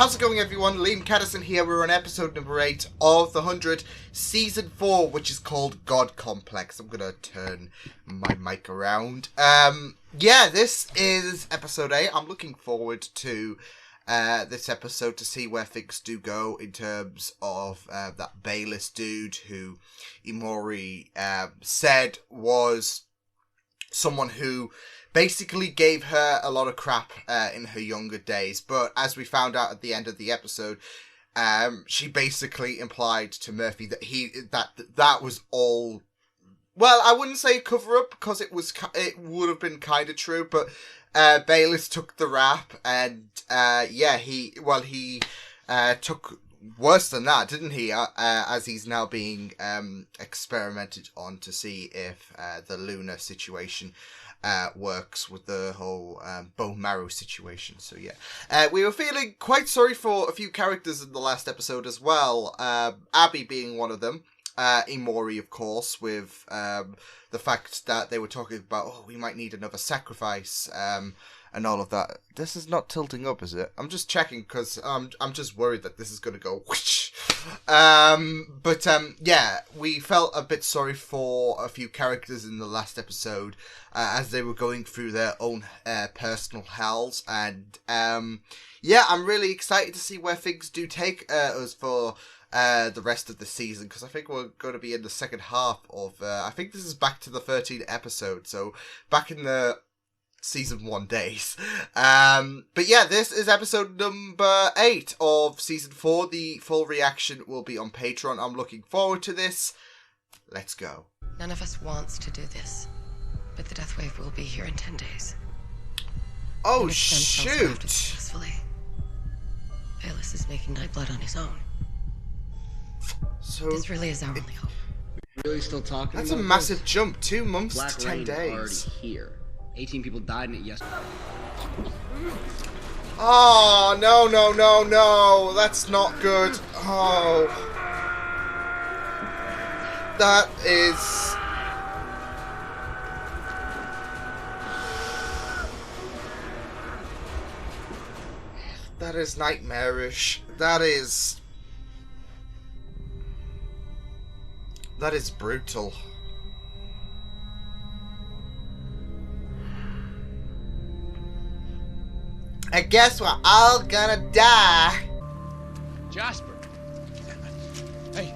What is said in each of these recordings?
How's it going, everyone? Liam Catterson here. We're on episode number 8 of the 100, season 4, which is called God Complex. I'm gonna turn my mic around. Yeah, this is episode 8. I'm looking forward to this episode to see where things do go in terms of that Bayless dude who Imori said was someone who basically gave her a lot of crap in her younger days, but as we found out at the end of the episode, she basically implied to Murphy that that was all. Well, I wouldn't say cover up because it would have been kind of true, but Bayless took the rap, and he took worse than that, didn't he? As he's now being experimented on to see if the Luna situation works with the whole bone marrow situation. So yeah, we were feeling quite sorry for a few characters in the last episode as well. Abby being one of them. Imori, of course, with the fact that they were talking about, oh, we might need another sacrifice, and all of that. This is not tilting up, is it? I'm just checking because I'm just worried that this is going to go whoosh. Yeah, we felt a bit sorry for a few characters in the last episode as they were going through their own personal hells, and yeah, I'm really excited to see where things do take us for the rest of the season, because I think we're going to be in the second half of I think this is back to the 13th episode, so back in the season 1 days. But yeah, this is episode number 8 of season 4. The full reaction will be on Patreon. I'm looking forward to this. Let's go. None of us wants to do this, but the death wave will be here in 10 days. Oh shoot! Successfully. Bayless is making Nightblood on his own. So this really is our only hope. Really still talking that's about a massive this? jump. 2 months Black to 10 Rain days. Already here. 18 people died in it yesterday. Oh, no. That's not good. Oh. That is... That is nightmarish. That is brutal. I guess we're all gonna die. Jasper! Hey!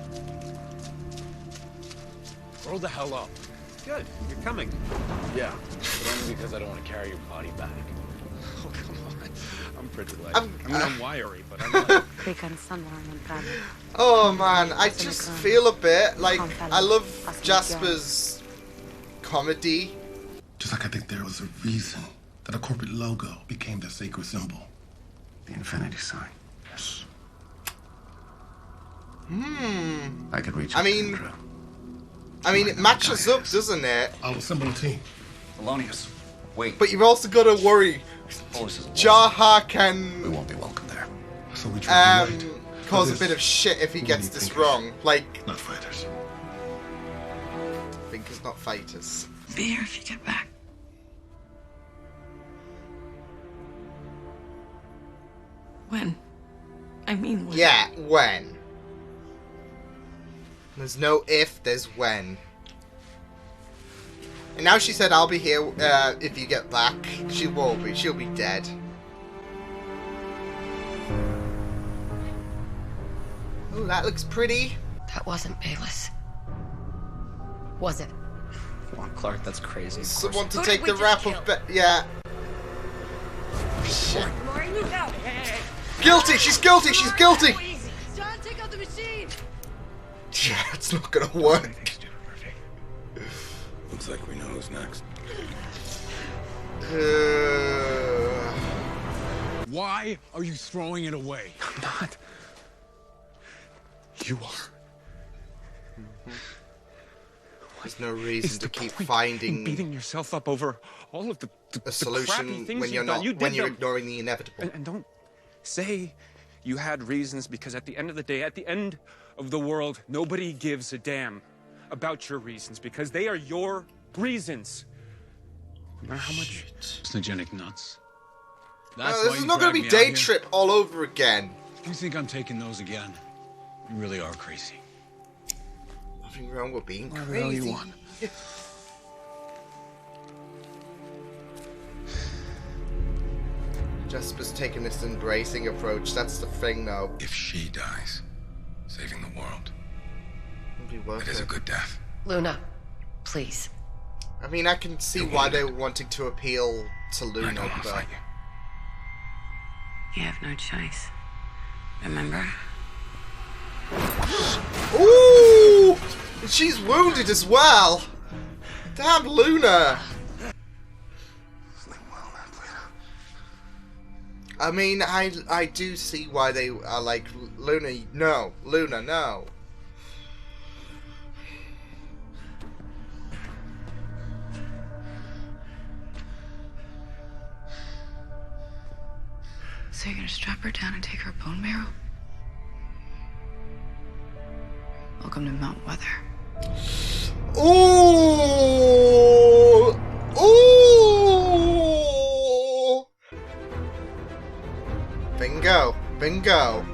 Roll the hell up. Good, you're coming. Yeah, but only because I don't want to carry your body back. Oh, come on. I'm pretty light. I'm wiry, but I'm light. Oh man, I just feel a bit like I love Jasper's comedy. Just like I think there was a reason that a corporate logo became the sacred symbol. The infinity sign. Yes. I could reach. I mean, it matches up, doesn't it? Our symbol team. Polonius, wait. But you've also got to worry. Jaha can We won't be welcome there. So we try to unite. Cause a bit of shit if he gets this wrong. Like, not fighters. Thinkers, not fighters. Be here if you get back. When? I mean when. Yeah, when. There's no if, there's when. And now she said, I'll be here if you get back. She won't be. She'll be dead. Oh, that looks pretty. That wasn't Bayless. Was it? Come on, Clarke, that's crazy. Someone to take the rap of yeah. Shit. Guilty! She's guilty! She's guilty! John, take out the machine! Yeah, it's not gonna work. Looks like we know who's next. Why are you throwing it away? I'm not. You are. There's no reason Is to the keep point in finding beating yourself up over all of the a crappy solution things when you're you've done. not You did when you're them. ignoring the inevitable. And don't say you had reasons, because at the end of the day, at the end of the world, nobody gives a damn about your reasons, because they are your reasons. No matter how much hallucinogenic nuts. That's this why is you not going to dragged be me out Day here? Trip all over again. If you think I'm taking those again, you really are crazy. Nothing wrong with being Whatever crazy. the hell you want. Jasper's taking this embracing approach. That's the thing, though. If she dies, saving the world, It'll be worth it is a it. good death. Luna, please. I mean, I can see You're why wounded. they were wanting to appeal to I Luna, don't want to but fight you. You have no choice. Remember? ooh, she's wounded as well. Damn, Luna. Sleep well, Atlanta. I mean, I do see why they are like, Luna, no. Luna, no. So you're gonna strap her down and take her bone marrow? Welcome to Mount Weather. Ooh! Ooh! Bingo. Bingo.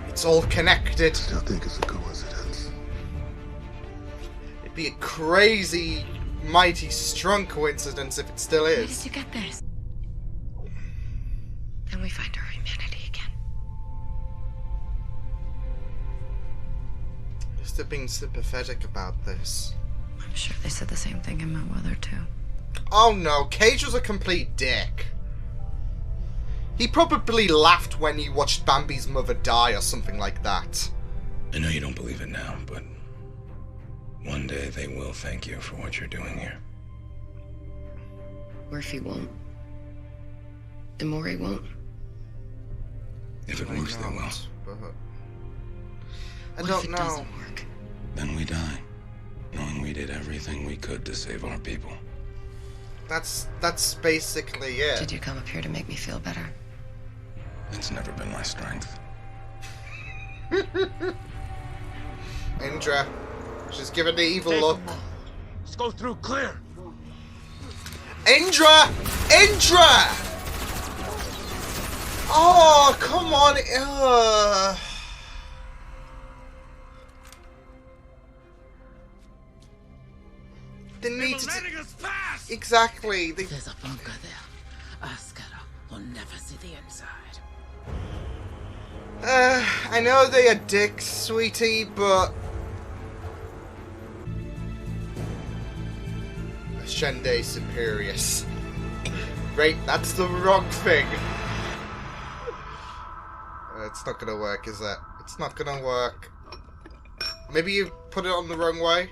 It's all connected. Still think it's a coincidence. It'd be a crazy, mighty, strong coincidence if it still Where is. did you get this? Then we find our humanity again. At least they're being sympathetic about this. I'm sure they said the same thing in Mount Weather too. Oh no, Cage was a complete dick. He probably laughed when he watched Bambi's mother die or something like that. I know you don't believe it now, but one day they will thank you for what you're doing here. Murphy won't. And Maury won't. If it works, they will. But I What if don't it know. doesn't work? Then we die, knowing we did everything we could to save our people. That's basically it. Did you come up here to make me feel better? It's never been my strength. Indra, she's giving the evil look. Let's go through clear. Indra! Indra! Oh, come on. They need to. Letting us pass. Exactly. They... There's a bunker there. Askara will never see the inside. I know they are dicks, sweetie, but Ascende Superius. Right, that's the wrong thing. It's not gonna work, is it? It's not gonna work. Maybe you put it on the wrong way?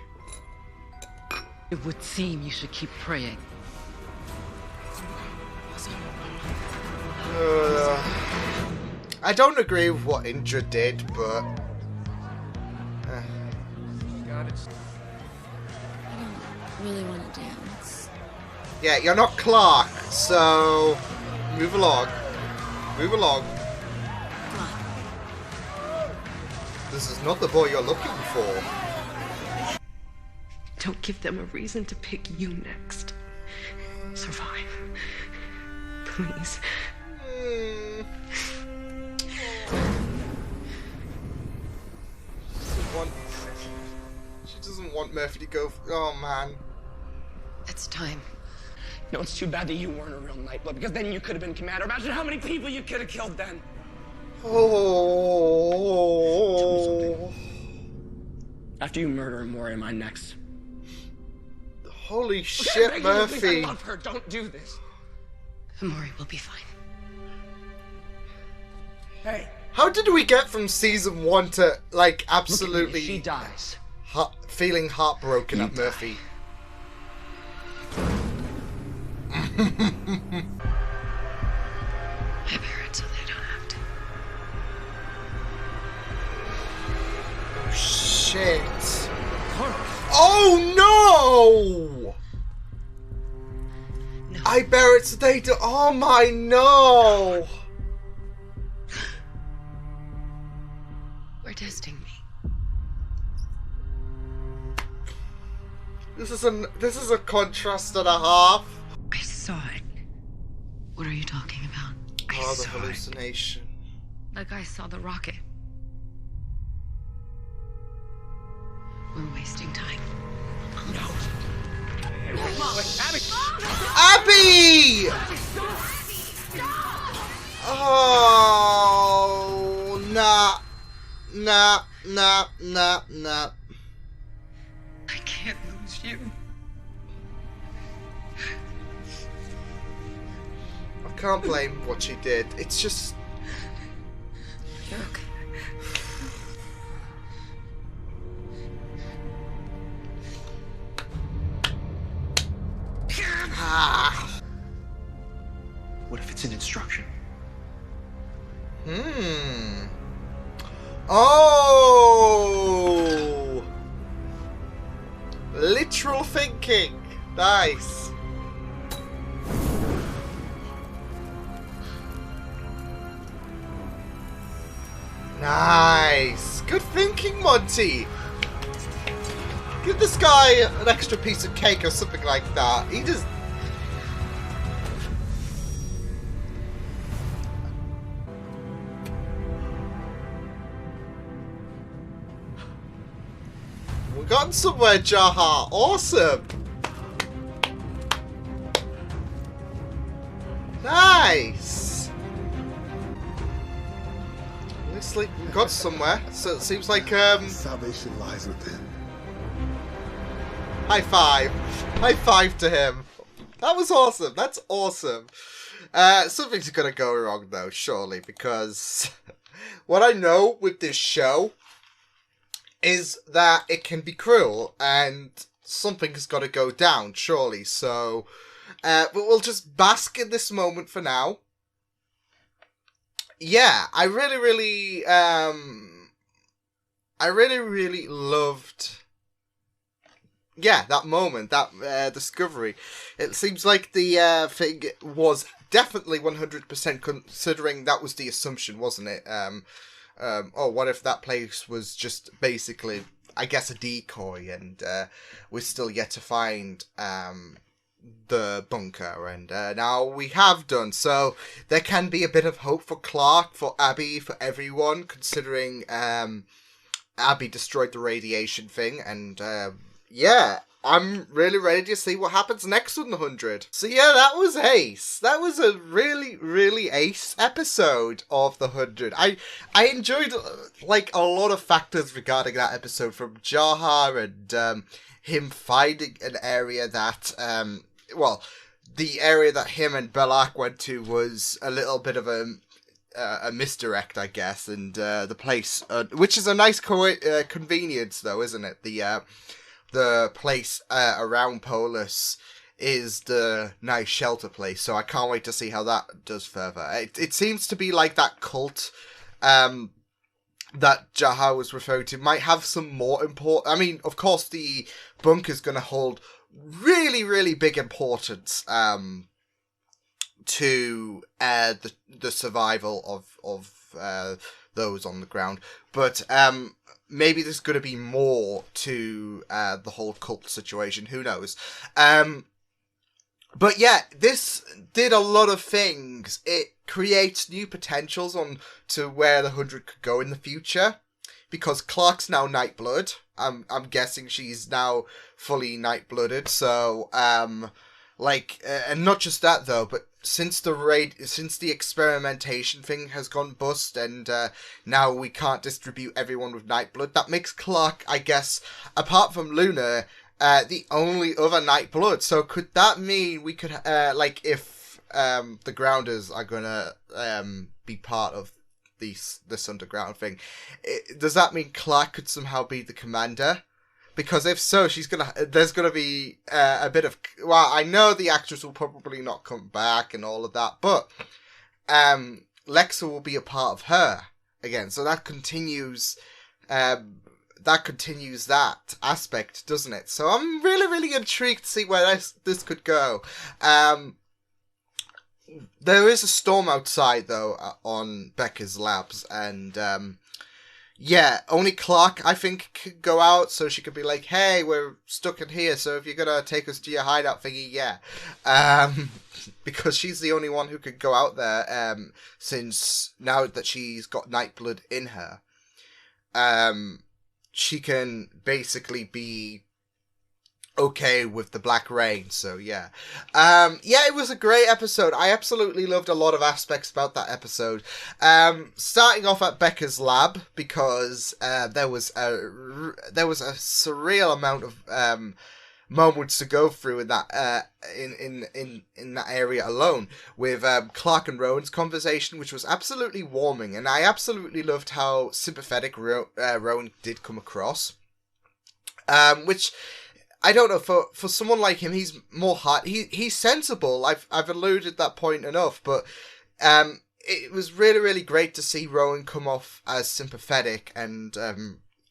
It would seem you should keep praying. I don't agree with what Indra did, but I don't really want to dance. yeah, you're not Clarke, so move along. Move along. Come on. This is not the boy you're looking for. Don't give them a reason to pick you next. Survive. Please. She doesn't want Murphy to go. Oh man. It's time. No, it's too bad that you weren't a real Nightblood, because then you could have been commander. Imagine how many people you could have killed then. Oh. After you murder Maury, am I next? Holy Okay, shit, I'm begging you, please, Murphy. I love her. Don't do this. Maury will be fine. Hey, How did we get from season 1 to like look at me. absolutely If she dies. feeling heartbroken at Murphy? I bear it so they don't have to. Oh, shit. Oh no! No. I bear it so they do. Oh my no! We're testing me. This is a contrast and a half. I saw it. What are you talking about? Oh, the hallucination. Like I saw the rocket. We're wasting time. No. Wait, Abby! Abby! Oh, nah. Nah. I can't lose you. I can't blame what she did. It's just... You're okay. What if it's an instruction? Oh! Literal thinking. Nice. Nice. Good thinking, Monty. Give this guy an extra piece of cake or something like that. He just... We got somewhere, Jaha. Awesome. Nice. Looks like we got somewhere. So it seems like Salvation lies within. High five. High five to him. That was awesome. That's awesome. Something's gonna go wrong though, surely, because what I know with this show is that it can be cruel and something's gotta go down, surely. So but we'll just bask in this moment for now. Yeah, I really loved, yeah, that moment, that discovery. It seems like the thing was definitely 100% considering that was the assumption, wasn't it? Oh, what if that place was just basically, I guess, a decoy, and we're still yet to find the bunker, and now we have done, so there can be a bit of hope for Clarke, for Abby, for everyone, considering Abby destroyed the radiation thing, and yeah, I'm really ready to see what happens next on the 100. So yeah, that was ace. That was a really ace episode of the 100. I enjoyed like a lot of factors regarding that episode, from Jaha and him finding an area that well, the area that him and Belak went to was a little bit of a misdirect, I guess, and the place, which is a nice convenience, though, isn't it? The place around Polis is the nice shelter place, so I can't wait to see how that does further. It seems to be like that cult that Jaha was referring to might have some more important... I mean, of course, the bunker's going to hold really big importance to the survival of those on the ground, but maybe there's going to be more to the whole cult situation. Who knows? But yeah, this did a lot of things. It creates new potentials on to where the 100 could go in the future, because Clarke's now Nightblood. I'm guessing she's now fully Nightblooded. So and not just that though, but since the experimentation thing has gone bust, and now we can't distribute everyone with Nightblood, that makes Clarke, I guess, apart from Luna, the only other Nightblood. So could that mean we could if the Grounders are gonna be part of this underground thing, does that mean Clarke could somehow be the commander? Because if so, there's gonna be a bit of... Well, I know the actress will probably not come back and all of that, but Lexa will be a part of her again. So that continues that aspect, doesn't it? So I'm really intrigued to see where this could go. There is a storm outside, though, on Becca's labs, and yeah, only Clarke, I think, could go out, so she could be like, hey, we're stuck in here, so if you're gonna take us to your hideout thingy, yeah. Because she's the only one who could go out there, since now that she's got Nightblood in her. She can basically be okay with the Black Rain, so yeah. Yeah, it was a great episode. I absolutely loved a lot of aspects about that episode. Starting off at Becca's lab, because there was a surreal amount of moments to go through in that in that area alone, with Clarke and Rowan's conversation, which was absolutely warming, and I absolutely loved how sympathetic Rowan did come across. Which, I don't know, for someone like him, he's more hard. He's sensible. I've alluded that point enough, but it was really, really great to see Rowan come off as sympathetic, and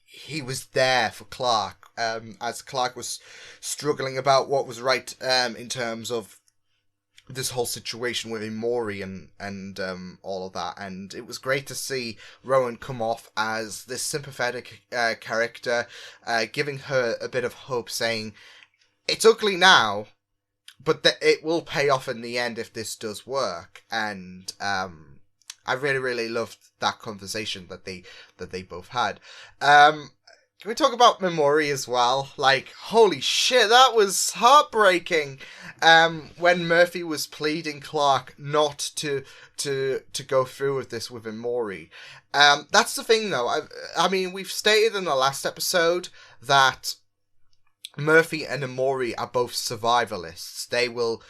he was there for Clarke, as Clarke was struggling about what was right in terms of this whole situation with Imori and all of that, and it was great to see Rowan come off as this sympathetic character, giving her a bit of hope, saying it's ugly now, but it will pay off in the end if this does work. And I really, really loved that conversation that they both had. Can we talk about Imori as well? Like, holy shit, that was heartbreaking. When Murphy was pleading Clarke not to go through with this with Imori. That's the thing, though. I mean, we've stated in the last episode that Murphy and Imori are both survivalists. They will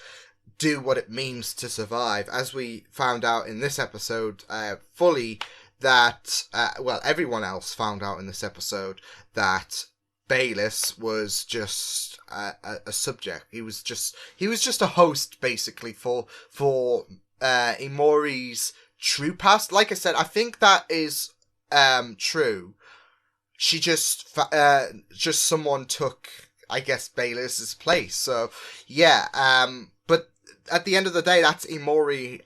do what it means to survive, as we found out in this episode fully. That, well, everyone else found out in this episode that Bayless was just a subject. He was just a host, basically, for Imori's true past. Like I said, I think that is true. She just someone took, I guess, Bayless's place. So yeah, but at the end of the day, that's Imori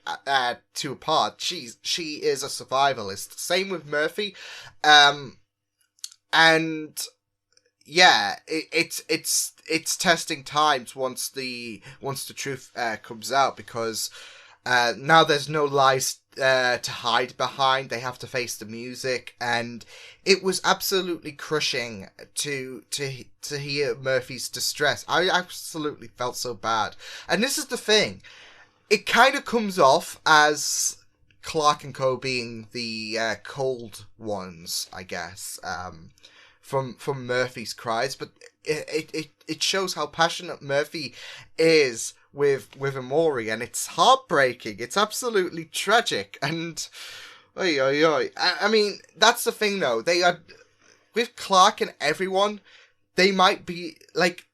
to a part. She is a survivalist. Same with Murphy, and yeah, it's testing times once the truth comes out, because now there's no lies to hide behind. They have to face the music, and it was absolutely crushing to hear Murphy's distress. I absolutely felt so bad. And this is the thing, it kind of comes off as Clarke and co being the cold ones, I guess, from Murphy's cries, but it shows how passionate Murphy is with Imori, and it's heartbreaking. It's absolutely tragic, and I mean, that's the thing, though. They are, with Clarke and everyone, they might be like,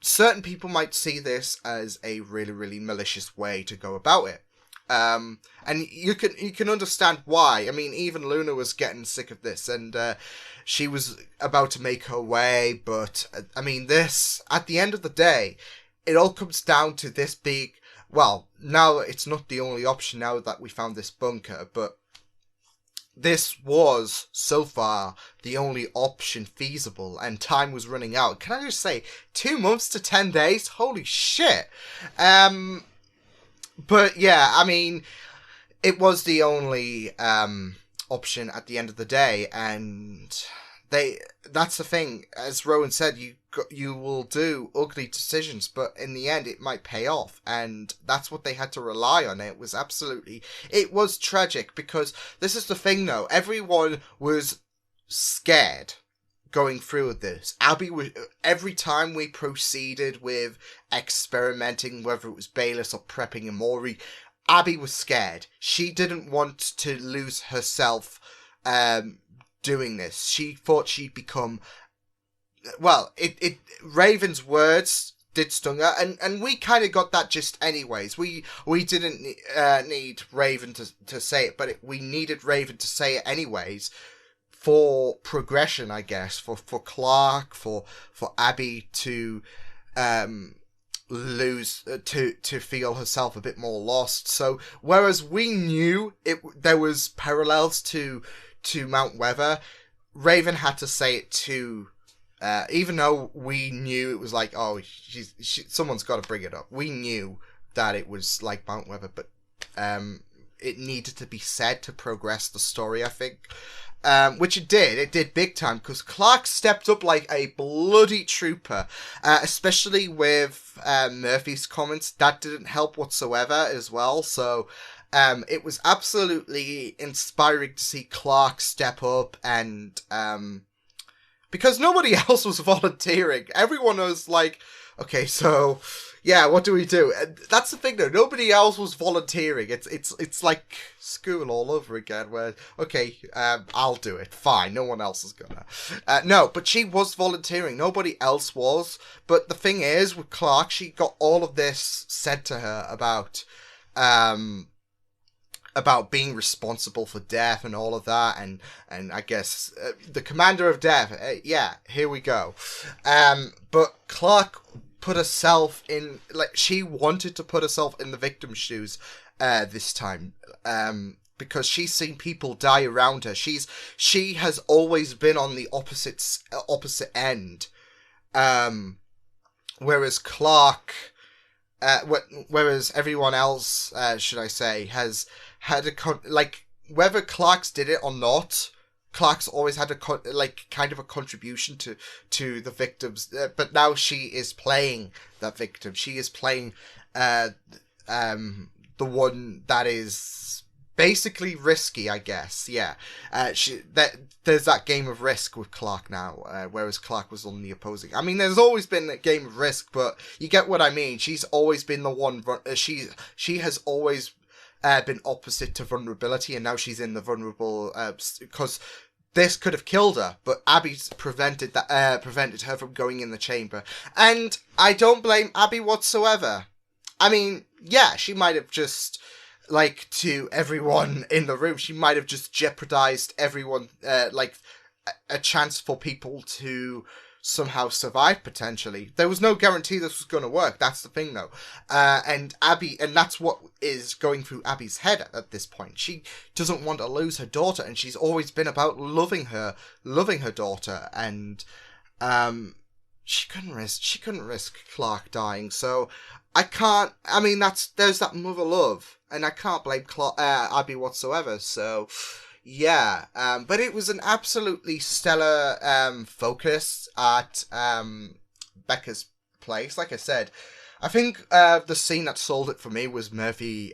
certain people might see this as a really, really malicious way to go about it. And you can understand why. I mean, even Luna was getting sick of this, and she was about to make her way, but I mean, this, at the end of the day, it all comes down to this big, well, now it's not the only option now that we found this bunker, but this was, so far, the only option feasible, and time was running out. Can I just say, 2 months to 10 days? Holy shit! But yeah, I mean, it was the only option at the end of the day, and that's the thing. As Rowan said, you will do ugly decisions, but in the end it might pay off, and that's what they had to rely on. It was tragic, because this is the thing, though. Everyone was scared going through with this. Abby was, every time we proceeded with experimenting, whether it was Bayless or prepping Imori, Abby was scared. She didn't want to lose herself doing this. She thought she'd become, well, Raven's words did stung her, and we kind of got that just anyways. We didn't need Raven to say it, but we needed Raven to say it anyways, for progression, I guess, for Clarke, for Abby to lose, to feel herself a bit more lost. So whereas we knew there was parallels to to Mount Weather, Raven had to say it to, even though we knew it was like, oh, someone's got to bring it up. We knew that it was like Mount Weather, but it needed to be said to progress the story, I think. Which it did. It did big time, because Clarke stepped up like a bloody trooper, especially with Murphy's comments. That didn't help whatsoever as well, so it was absolutely inspiring to see Clarke step up, and because nobody else was volunteering. Everyone was like, okay, so yeah, what do we do? And that's the thing though, nobody else was volunteering. It's like school all over again, where, okay, I'll do it, fine, no one else is gonna. No, but she was volunteering, nobody else was. But the thing is, with Clarke, she got all of this said to her about being responsible for death and all of that, and I guess the commander of death, yeah, here we go. But Clarke put herself in, like, she wanted to put herself in the victim's shoes this time, because she's seen people die around her. She has always been on the opposite end, whereas Clarke, whereas everyone else, should I say, has had whether Clarke's did it or not, Clarke's always had a kind of a contribution to the victims, but now she is playing that victim. She is playing the one that is basically risky, I guess. Yeah, there's that game of risk with Clarke now, whereas Clarke was on the opposing. I mean, there's always been a game of risk, but you get what I mean. She's always been the one. She has always been opposite to vulnerability, and now she's in the vulnerable, because this could have killed her, but Abby's prevented her from going in the chamber. And I don't blame Abby whatsoever. I mean, yeah, she might have just, like, to everyone in the room, she might have just jeopardized everyone, like, a chance for people to somehow survive, potentially. There was no guarantee this was going to work. That's the thing, though. And that's what is going through Abby's head at this point. She doesn't want to lose her daughter, and she's always been about loving her daughter, and she couldn't risk Clarke dying. So there's that mother love, and I can't blame Abby whatsoever. So yeah, but it was an absolutely stellar focus at Becca's place. Like I said, I think the scene that sold it for me was Murphy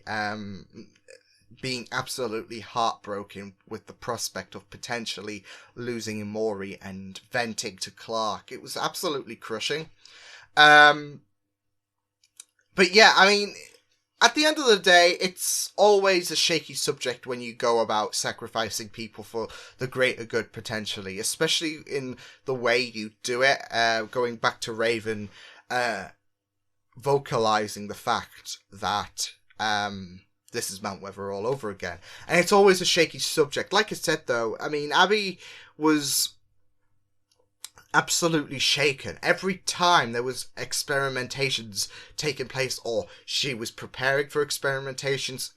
being absolutely heartbroken with the prospect of potentially losing Imori and venting to Clarke. It was absolutely crushing. But yeah, I mean, at the end of the day, it's always a shaky subject when you go about sacrificing people for the greater good, potentially, especially in the way you do it. Going back to Raven, vocalizing the fact that this is Mount Weather all over again. And it's always a shaky subject. Like I said, though, I mean, Abby was absolutely shaken every time there was experimentations taking place, or she was preparing for experimentations.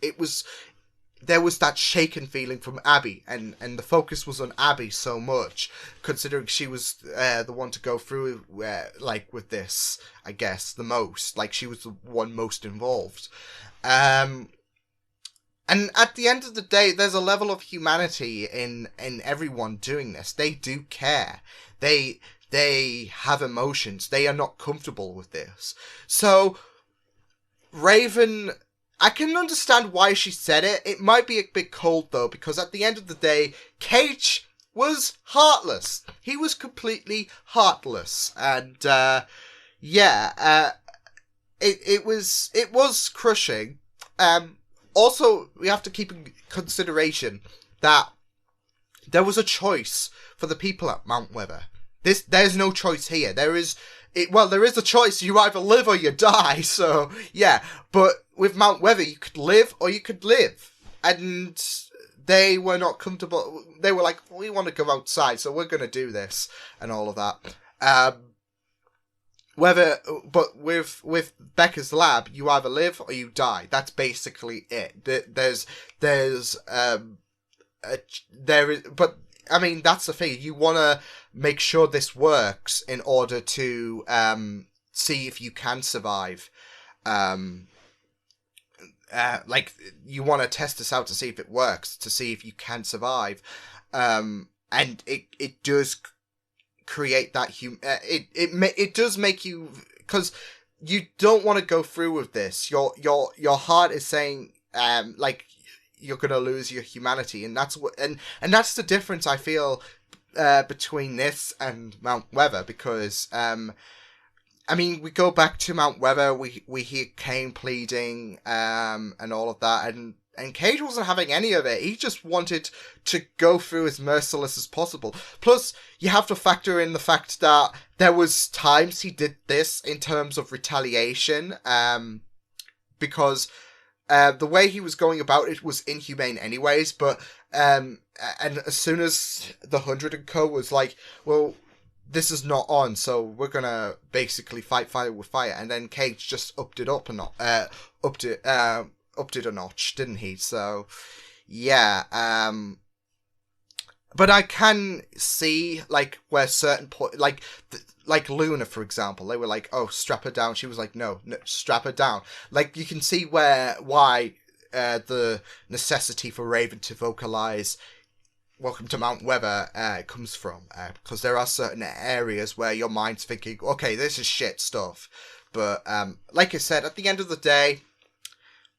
There was that shaken feeling from Abby, and the focus was on Abby so much, considering she was the one to go through with this, I guess, the most. Like, she was the one most involved. And at the end of the day, there's a level of humanity in everyone doing this. They do care. They have emotions. They are not comfortable with this. So, Raven, I can understand why she said it. It might be a bit cold, though, because at the end of the day, Cage was heartless. He was completely heartless. And, it was crushing. Also, we have to keep in consideration that there was a choice for the people at Mount Weather. There's no choice here. There is a choice. You either live or you die. So, yeah. But with Mount Weather, you could live or you could live. And they were not comfortable. They were like, we want to go outside, so we're going to do this and all of that. But with Becca's lab, you either live or you die. That's basically it. There's there is, but I mean, that's the thing. You want to make sure this works in order to see if you can survive. Like, you want to test this out to see if it works, to see if you can survive. And it does create that it does make you, because you don't want to go through with this. Your heart is saying, like, you're gonna lose your humanity, and that's what, and that's the difference I feel between this and Mount Weather, because I mean, we go back to Mount Weather, we hear Kane pleading and all of that, and Cage wasn't having any of it. He just wanted to go through as merciless as possible. Plus, you have to factor in the fact that there was times he did this in terms of retaliation, because the way he was going about it was inhumane anyways, but and as soon as the 100 and co was like, well, this is not on, so we're gonna basically fight fire with fire, and then Cage just upped it a notch, didn't he? So yeah, but I can see, like, where certain like Luna, for example, they were like, oh, strap her down. She was like, no, strap her down. Like, you can see why the necessity for Raven to vocalize Welcome to Mount Weather comes from, because there are certain areas where your mind's thinking, okay, this is shit stuff, but like I said, at the end of the day,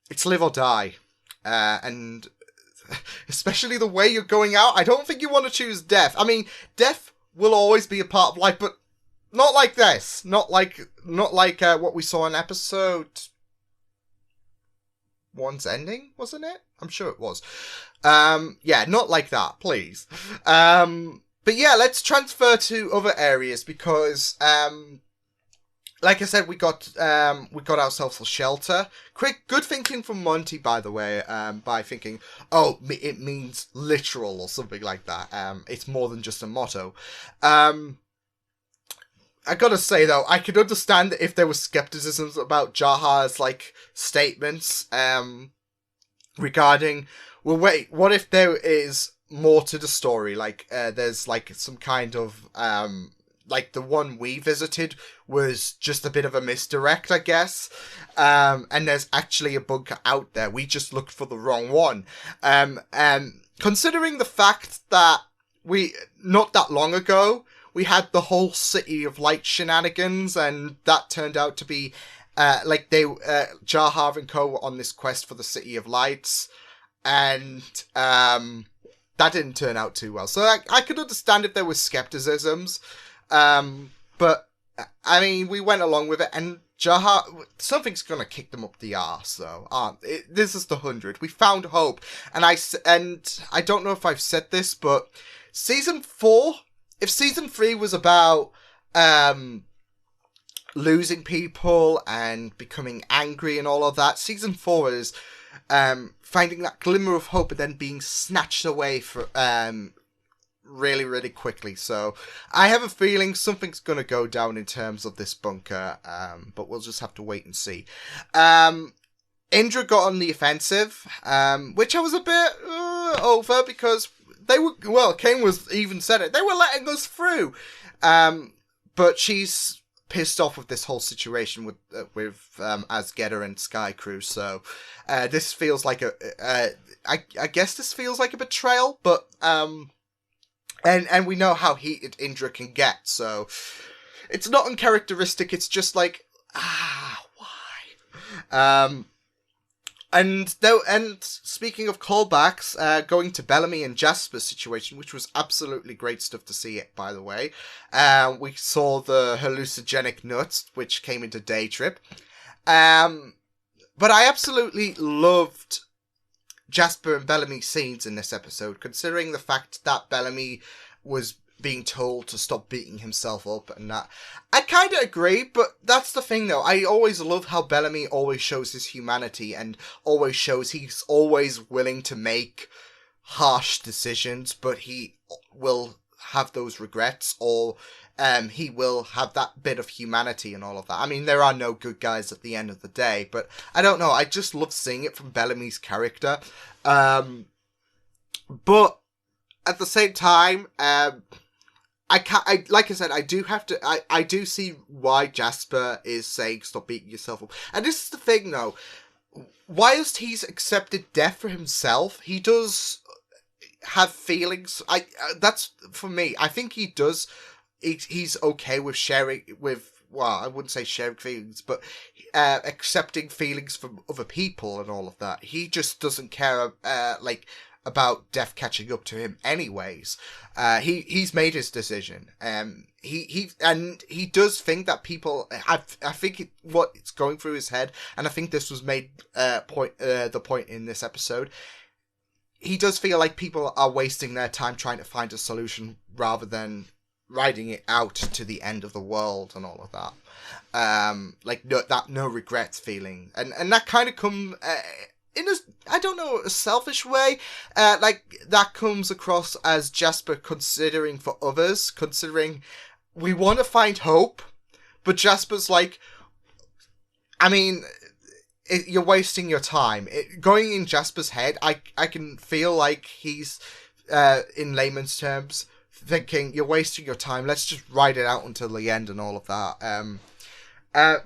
it's live or die, and especially the way you're going out, I don't think you want to choose death. I mean, death will always be a part of life, but not like this. Not like what we saw in episode 1's ending, wasn't it? I'm sure it was. Yeah, not like that, please. But yeah, let's transfer to other areas, because like I said, we got ourselves a shelter. Good thinking from Monty, by the way, by thinking, oh, it means literal or something like that. It's more than just a motto. I gotta say, though, I could understand if there was skepticisms about Jaha's, like, statements, regarding, well, wait, what if there is more to the story? Like, there's, like, some kind of, like, the one we visited was just a bit of a misdirect, I guess. And there's actually a bunker out there. We just looked for the wrong one. Considering the fact that not that long ago, we had the whole City of Light shenanigans, and that turned out to be, like, Jaha and co were on this quest for the City of Lights, and, that didn't turn out too well. So I could understand if there was skepticisms, but, I mean, we went along with it, and Jaha, something's gonna kick them up the arse, though. This is the 100. We found hope, and I don't know if I've said this, but Season 4... If Season 3 was about losing people and becoming angry and all of that, Season 4 is finding that glimmer of hope and then being snatched away for really, really quickly. So I have a feeling something's going to go down in terms of this bunker, but we'll just have to wait and see. Indra got on the offensive, which I was a bit over, because they were, well, Kane was even said it, they were letting us through. But she's pissed off with this whole situation with Asgedda and Sky Crew, so this feels like I guess this feels like a betrayal, but and we know how heated Indra can get, so it's not uncharacteristic, it's just like, why? And speaking of callbacks, going to Bellamy and Jasper's situation, which was absolutely great stuff to see it, by the way. We saw the hallucinogenic nuts, which came into Day Trip. But I absolutely loved Jasper and Bellamy scenes in this episode, considering the fact that Bellamy was being told to stop beating himself up and that. I kind of agree, but that's the thing though. I always love how Bellamy always shows his humanity and always shows he's always willing to make harsh decisions, but he will have those regrets, or he will have that bit of humanity and all of that. I mean, there are no good guys at the end of the day, but I don't know. I just love seeing it from Bellamy's character. But at the same time, like I said, I do see why Jasper is saying stop beating yourself up. And this is the thing, though. Whilst he's accepted death for himself, he does have feelings. That's for me. I think he does. He's okay with sharing with. Well, I wouldn't say sharing feelings, but accepting feelings from other people and all of that. He just doesn't care, about death catching up to him anyways. He's made his decision. He does think that people, I think what's going through his head, and I think this was made the point in this episode, he does feel like people are wasting their time trying to find a solution rather than riding it out to the end of the world and all of that. That no regrets feeling. And that kind of come in a selfish way. That comes across as Jasper considering for others, considering we want to find hope, but Jasper's like, I mean, you're wasting your time. Going in Jasper's head, I can feel like he's, in layman's terms, thinking you're wasting your time. Let's just ride it out until the end and all of that.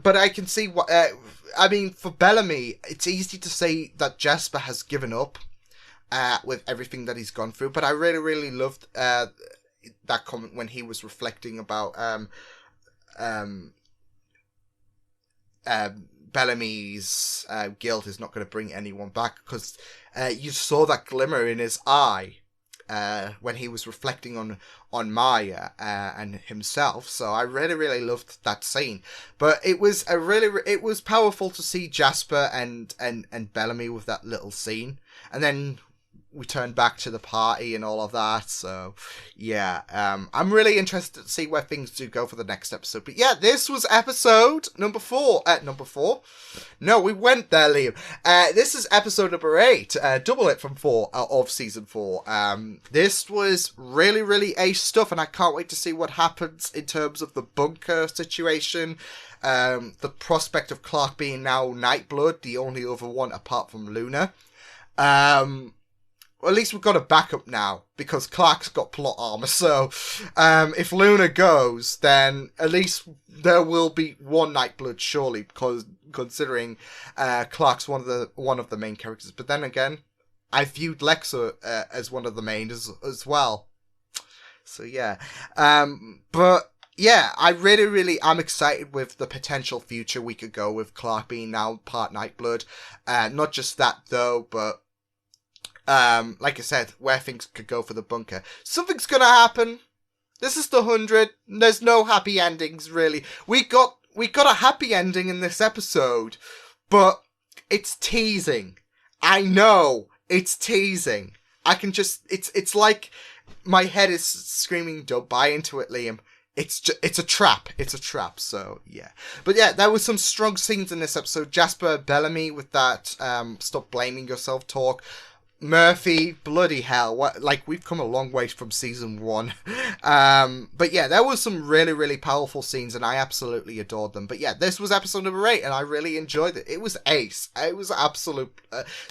But I can see what. I mean, for Bellamy, it's easy to say that Jasper has given up with everything that he's gone through. But I really, really loved that comment when he was reflecting about Bellamy's guilt is not going to bring anyone back, because you saw that glimmer in his eye. When he was reflecting on Maya and himself. So I really, really loved that scene. But it was it was powerful to see Jasper and Bellamy with that little scene. And then we turned back to the party and all of that. So yeah, I'm really interested to see where things do go for the next episode. But yeah, this was episode number 4. Number 4? No, we went there, Liam. This is episode number 8. Double it from 4 of season 4. This was really, really ace stuff, and I can't wait to see what happens in terms of the bunker situation. The prospect of Clarke being now Nightblood, the only other one apart from Luna. Well, at least we've got a backup now, because Clarke's got plot armor. So, if Luna goes, then at least there will be one Nightblood, surely, because considering Clarke's one of the main characters. But then again, I viewed Lexa as one of the main as well. So yeah, but yeah, I I'm excited with the potential future we could go with Clarke being now part Nightblood. Not just that though, but. Like I said, where things could go for the bunker. Something's gonna happen. This is the 100. There's no happy endings, really. We got a happy ending in this episode, but it's teasing. I know, it's teasing. I can just, it's like my head is screaming, don't buy into it, Liam. It's a trap. It's a trap. So yeah, but yeah, there was some strong scenes in this episode. Jasper, Bellamy with that stop blaming yourself talk. Murphy, bloody hell, we've come a long way from season 1. But yeah, there was some really, really powerful scenes, and I absolutely adored them. But yeah, this was episode number 8, and I really enjoyed it. It was ace. It was absolute.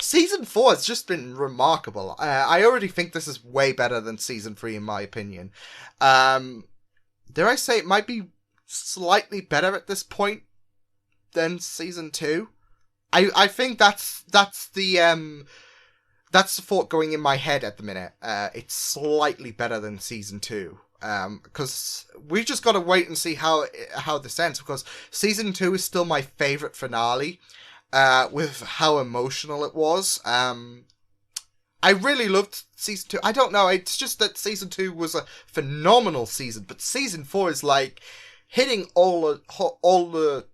Season 4 has just been remarkable. I already think this is way better than season 3, in my opinion. Dare I say it might be slightly better at this point than season 2? I think that's the thought going in my head at the minute. It's slightly better than season 2. Because we just got to wait and see how this ends. Because season 2 is still my favourite finale. With how emotional it was. I really loved season 2. I don't know. It's just that season 2 was a phenomenal season. But season 4 is like hitting all the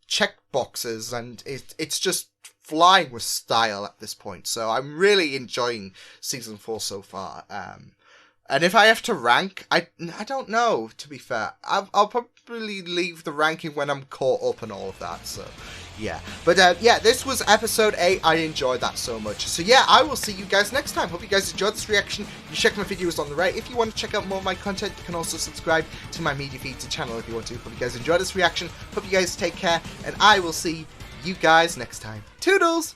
check boxes. And it's just flying with style at this point. So I'm really enjoying season 4 so far. And if I have to rank, I don't know, to be fair. I'll probably leave the ranking when I'm caught up and all of that. So yeah. But yeah, this was episode 8. I enjoyed that so much. So yeah, I will see you guys next time. Hope you guys enjoyed this reaction. You check my videos on the right. If you want to check out more of my content, you can also subscribe to my media feeds and channel if you want to. Hope you guys enjoyed this reaction. Hope you guys take care. And I will see you guys next time. Toodles!